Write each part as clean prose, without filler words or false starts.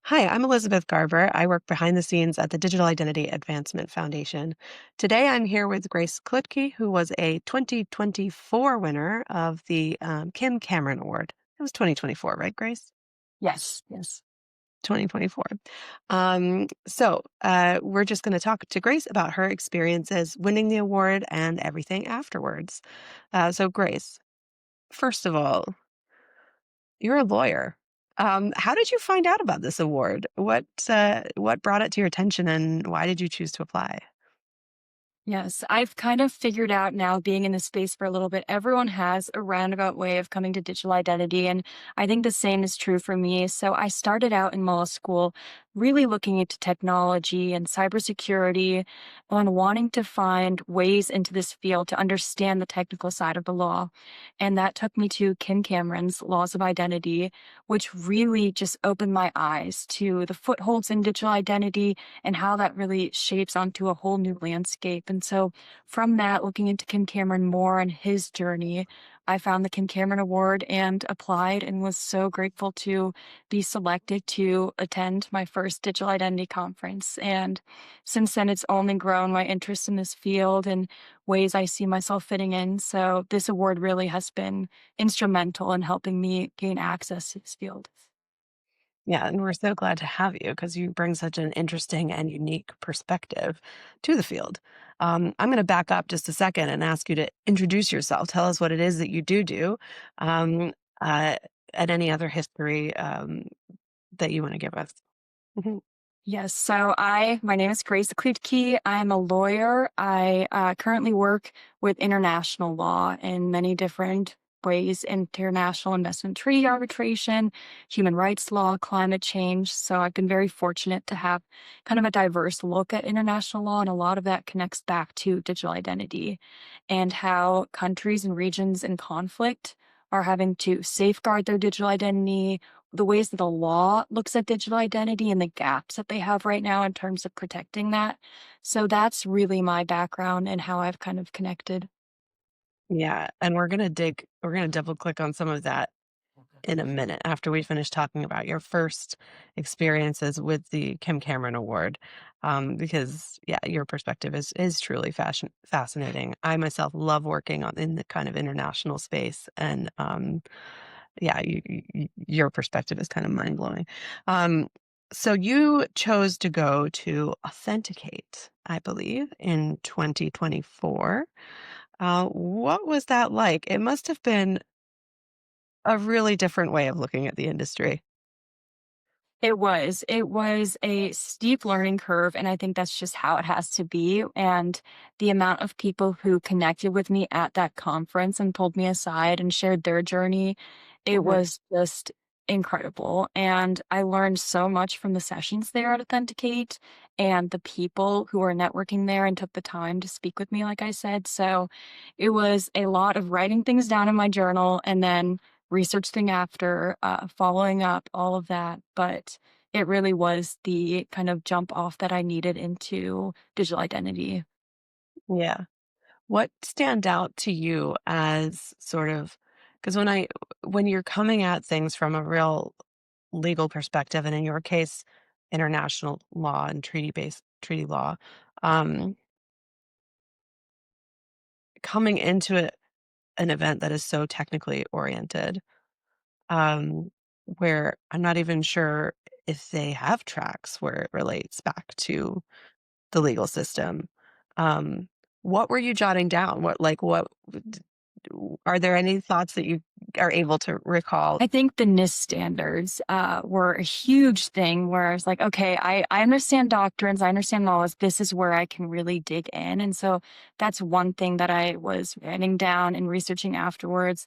Hi, I'm Elizabeth Garber. I work behind the scenes at the Digital Identity Advancement Foundation. Today, I'm here with Grace Klutke, who was a 2024 winner of the Kim Cameron Award. It was 2024, right, Grace? Yes, yes. 2024. We're just going to talk to Grace about her experiences winning the award and everything afterwards. Grace, first of all, you're a lawyer. How did you find out about this award? What brought it to your attention, and why did you choose to apply? Yes, I've kind of figured out now being in this space for a little bit, everyone has a roundabout way of coming to digital identity. And I think the same is true for me. So I started out in law school really looking into technology and cybersecurity and wanting to find ways into this field to understand the technical side of the law. And that took me to Kim Cameron's Laws of Identity, which really just opened my eyes to the footholds in digital identity and how that really shapes onto a whole new landscape. And so from that, looking into Kim Cameron more and his journey, I found the Kim Cameron Award and applied and was so grateful to be selected to attend my first digital identity conference. And since then, it's only grown my interest in this field and ways I see myself fitting in. So this award really has been instrumental in helping me gain access to this field. Yeah, and we're so glad to have you because you bring such an interesting and unique perspective to the field. I'm going to back up just a second and ask you to introduce yourself. Tell us what it is that you do, um, uh, and any other history that you want to give us. Mhm. Yes. My name is Grace Klutke. I'm a lawyer. I currently work with international law in many different ways: international investment treaty arbitration, human rights law, climate change. So I've been very fortunate to have kind of a diverse look at international law. And a lot of that connects back to digital identity and how countries and regions in conflict are having to safeguard their digital identity, the ways that the law looks at digital identity and the gaps that they have right now in terms of protecting that. So that's really my background and how I've kind of connected. Yeah, and we're gonna double click on some of that in a minute after we finish talking about your first experiences with the Kim Cameron Award, because yeah, your perspective is truly fascinating. I myself love working on in the kind of international space, and yeah, your perspective is kind of mind blowing. Um, so you chose to go to Authenticate, I believe, in 2024. What was that like? It must have been a really different way of looking at the industry. It was a steep learning curve, and I think that's just how it has to be. And the amount of people who connected with me at that conference and pulled me aside and shared their journey, it Mhm. was just incredible. And I learned so much from the sessions there at Authenticate and the people who were networking there and took the time to speak with me, like I said. So it was a lot of writing things down in my journal and then researching after, following up, all of that. But it really was the kind of jump off that I needed into digital identity. Yeah. What stand out to you as sort of because when you're coming at things from a real legal perspective, and in your case, international law and treaty law, um, coming into an event that is so technically oriented, um, where I'm not even sure if they have tracks where it relates back to the legal system. Um, what were you jotting down? What are there any thoughts that you are able to recall? I think the NIST standards were a huge thing where I was like, okay, I understand doctrines, I understand laws. This is where I can really dig in. And so that's one thing that I was writing down and researching afterwards.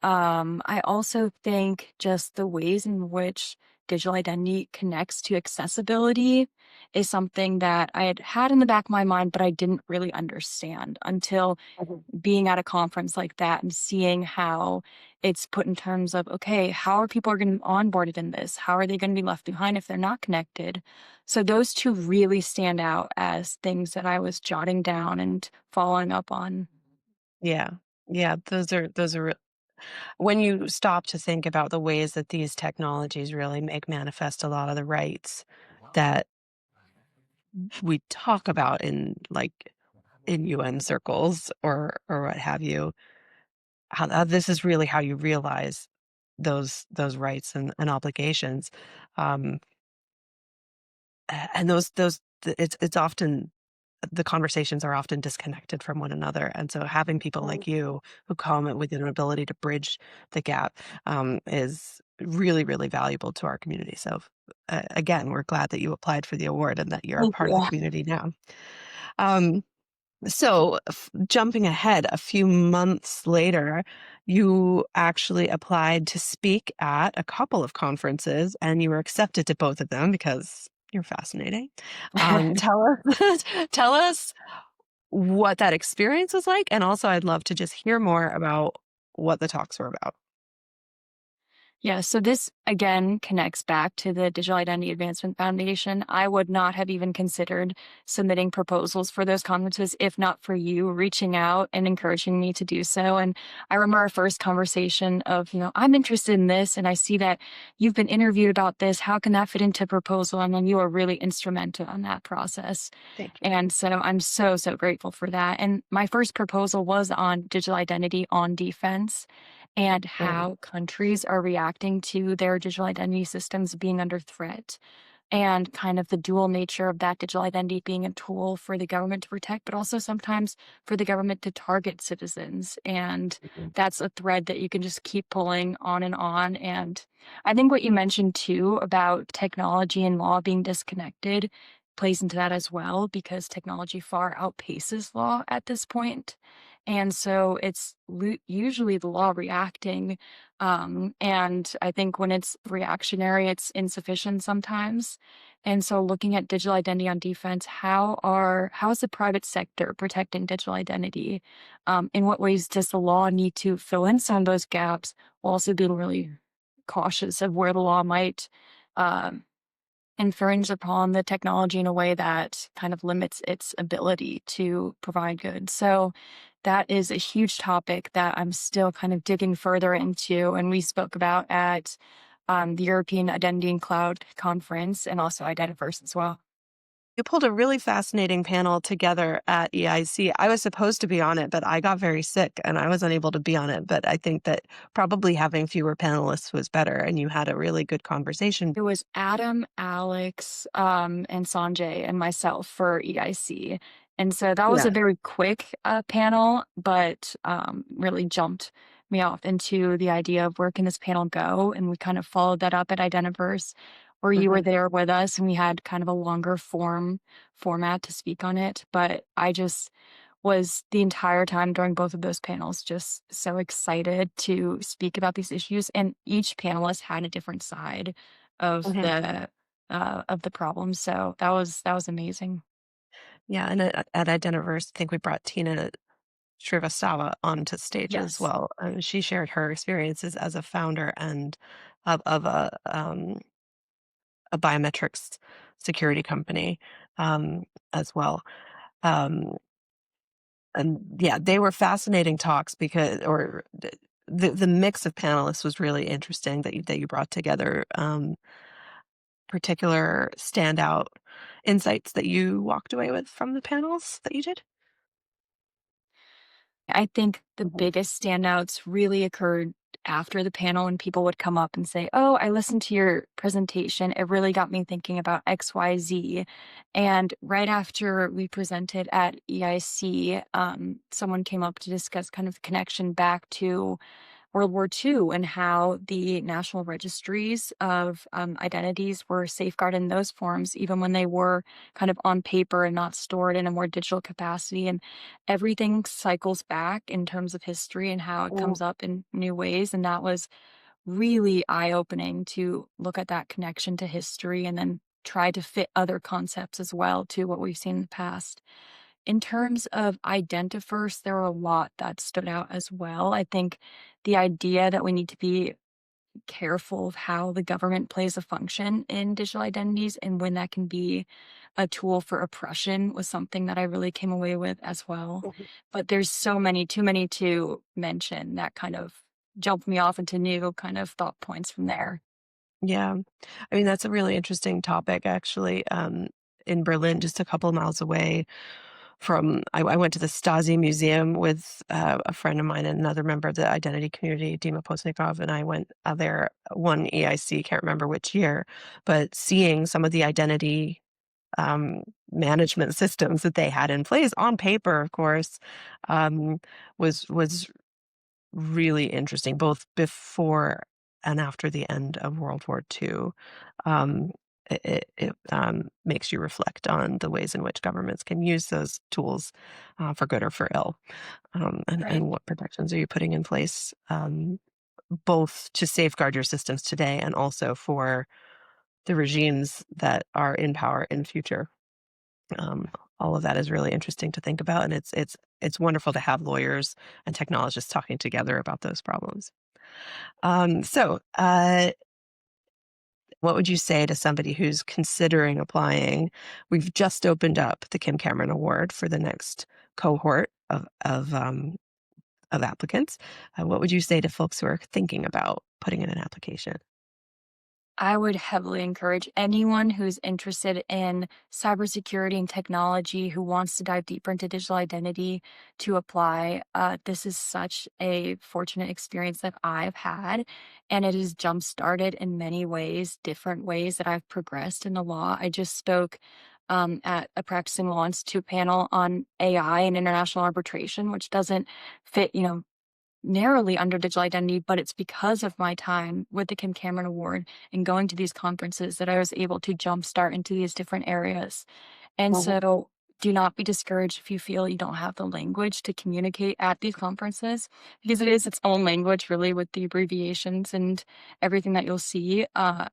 I also think just the ways in which digital identity connects to accessibility is something that I had in the back of my mind, but I didn't really understand until Mhm. being at a conference like that and seeing how it's put in terms of, okay, how are people are going to be onboarded in this? How are they going to be left behind if they're not connected? So those two really stand out as things that I was jotting down and following up on. Yeah. Yeah, those are When you stop to think about the ways that these technologies really make manifest a lot of the rights that we talk about in like in UN circles or what have you, how this is really how you realize those rights and obligations. Um, and it's often the conversations are often disconnected from one another. And so having people like you who come with an ability to bridge the gap is really, really valuable to our community. So again, we're glad that you applied for the award and that you're a Thank part of the you. community now. Um, Jumping ahead a few months later, you actually applied to speak at a couple of conferences and you were accepted to both of them because you're fascinating. Tell us, tell us what that experience was like. And also, I'd love to just hear more about what the talks were about. Yeah, so this again connects back to the Digital Identity Advancement Foundation. I would not have even considered submitting proposals for those conferences if not for you reaching out and encouraging me to do so. And I remember our first conversation of, I'm interested in this and I see that you've been interviewed about this. How can that fit into a proposal? And then you were really instrumental in that process. Thank you. And so I'm so, so grateful for that. And my first proposal was on digital identity on defense and Right. how countries are reacting to their digital identity systems being under threat and kind of the dual nature of that digital identity being a tool for the government to protect, but also sometimes for the government to target citizens. And Mhm. that's a thread that you can just keep pulling on and on. And I think what you mentioned too about technology and law being disconnected plays into that as well, because technology far outpaces law at this point. And so it's usually the law reacting. And I think when it's reactionary, it's insufficient sometimes. And so looking at digital identity on defense, how is the private sector protecting digital identity? In what ways does the law need to fill in some of those gaps while also being really cautious of where the law might um, infringe upon the technology in a way that kind of limits its ability to provide good. So that is a huge topic that I'm still kind of digging further into. And we spoke about at the European Identity and Cloud Conference and also Identiverse as well. You pulled a really fascinating panel together at EIC. I was supposed to be on it, but I got very sick and I was unable to be on it. But I think that probably having fewer panelists was better, and you had a really good conversation. It was Adam, Alex, and Sanjay and myself for EIC. And so that was Yeah. a very quick panel, but really jumped me off into the idea of where can this panel go? And we kind of followed that up at Identiverse, where you were Mhm. there with us and we had kind of a longer format to speak on it. But I just was the entire time during both of those panels just so excited to speak about these issues. And each panelist had a different side Mhm. of the problem. So that was amazing. Yeah, and at Identiverse, I think we brought Tina Srivastava onto stage as Yes. well. She shared her experiences as a founder and of a biometrics security company as well. Um, and yeah, they were fascinating talks because, or the mix of panelists was really interesting that you brought together. Particular standout insights that you walked away with from the panels that you did. I think the Mhm. biggest standouts really occurred after the panel when people would come up and say, "Oh, I listened to your presentation. It really got me thinking about XYZ." And right after we presented at EIC, someone came up to discuss kind of the connection back to World War II and how the national registries of identities were safeguarded in those forms, even when they were kind of on paper and not stored in a more digital capacity. And everything cycles back in terms of history and how it Mm, comes up in new ways. And that was really eye opening to look at that connection to history and then try to fit other concepts as well to what we've seen in the past. In terms of identifers, there were a lot that stood out as well. I think the idea that we need to be careful of how the government plays a function in digital identities and when that can be a tool for oppression was something that I really came away with as well. mhm. But there's so many, too many to mention that kind of jump me off into new kind of thought points from there. Yeah. I mean, that's a really interesting topic, actually. In Berlin, just a couple of miles away from, I went to the Stasi Museum with a friend of mine and another member of the identity community, Dima Posnikov, and I went there one EIC, can't remember which year, but seeing some of the identity um, management systems that they had in place on paper, of course, um, was really interesting, both before and after the end of World War II. Um, it makes you reflect on the ways in which governments can use those tools for good or for ill, Right. and what protections are you putting in place, both to safeguard your systems today and also for the regimes that are in power in future. Um, all of that is really interesting to think about, and it's wonderful to have lawyers and technologists talking together about those problems. What would you say to somebody who's considering applying? We've just opened up the Kim Cameron Award for the next cohort of applicants. What would you say to folks who are thinking about putting in an application? I would heavily encourage anyone who's interested in cybersecurity and technology who wants to dive deeper into digital identity to apply. This is such a fortunate experience that I've had, and it has jump started in many ways, different ways that I've progressed in the law. I just spoke at a practicing law institute panel on AI and international arbitration, which doesn't fit, narrowly under digital identity, but it's because of my time with the Kim Cameron Award and going to these conferences that I was able to jumpstart into these different areas. And Mhm. so do not be discouraged if you feel you don't have the language to communicate at these conferences, because it is its own language, really, with the abbreviations and everything that you'll see.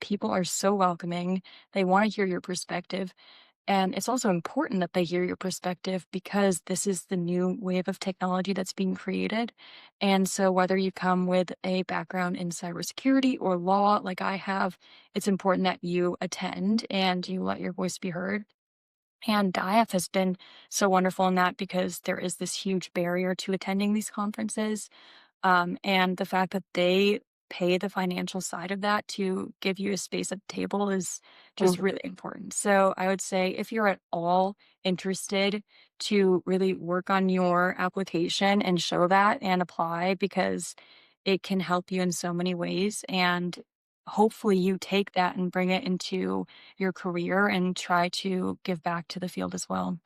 People are so welcoming. They want to hear your perspective. And it's also important that they hear your perspective because this is the new wave of technology that's being created. And so, whether you come with a background in cybersecurity or law, like I have, it's important that you attend and you let your voice be heard. And DIAF has been so wonderful in that because there is this huge barrier to attending these conferences. And the fact that they pay the financial side of that to give you a space at the table is just Mhm. really important. So I would say if you're at all interested to really work on your application and show that and apply because it can help you in so many ways. And hopefully you take that and bring it into your career and try to give back to the field as well.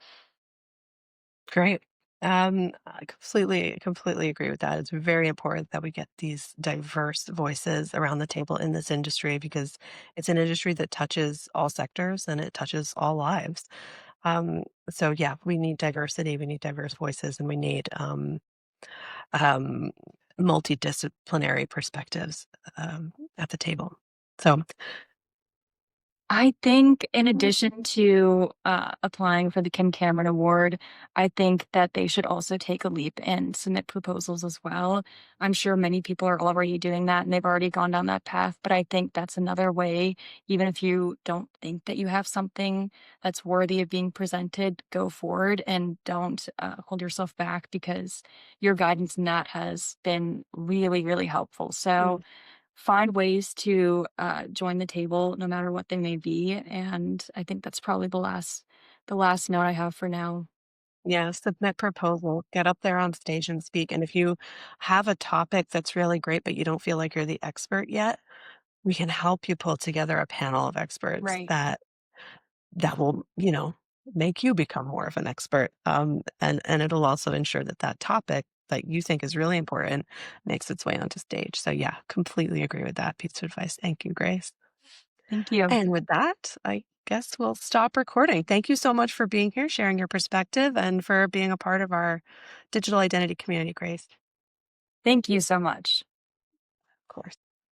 Great. I completely agree with that. It's very important that we get these diverse voices around the table in this industry because it's an industry that touches all sectors and it touches all lives. So yeah, we need diversity, we need diverse voices, and we need um, multidisciplinary perspectives at the table. So I think in addition to, applying for the Kim Cameron Award, I think that they should also take a leap and submit proposals as well. I'm sure many people are already doing that, and they've already gone down that path, but I think that's another way, even if you don't think that you have something that's worthy of being presented, go forward and don't, hold yourself back because your guidance in that has been really, really helpful. So, mm, find ways to, join the table no matter what they may be, and I think that's probably the last note I have for now. yeah, submit proposal, get up there on stage and speak. And if you have a topic that's really great, but you don't feel like you're the expert yet, we can help you pull together a panel of experts Right. that will, make you become more of an expert. And it'll also ensure that that topic that you think is really important makes its way onto stage. So yeah, completely agree with that piece of advice. Thank you, Grace. Thank you. And with that, I guess we'll stop recording. Thank you so much for being here, sharing your perspective, and for being a part of our digital identity community, Grace. Thank you so much. Of course.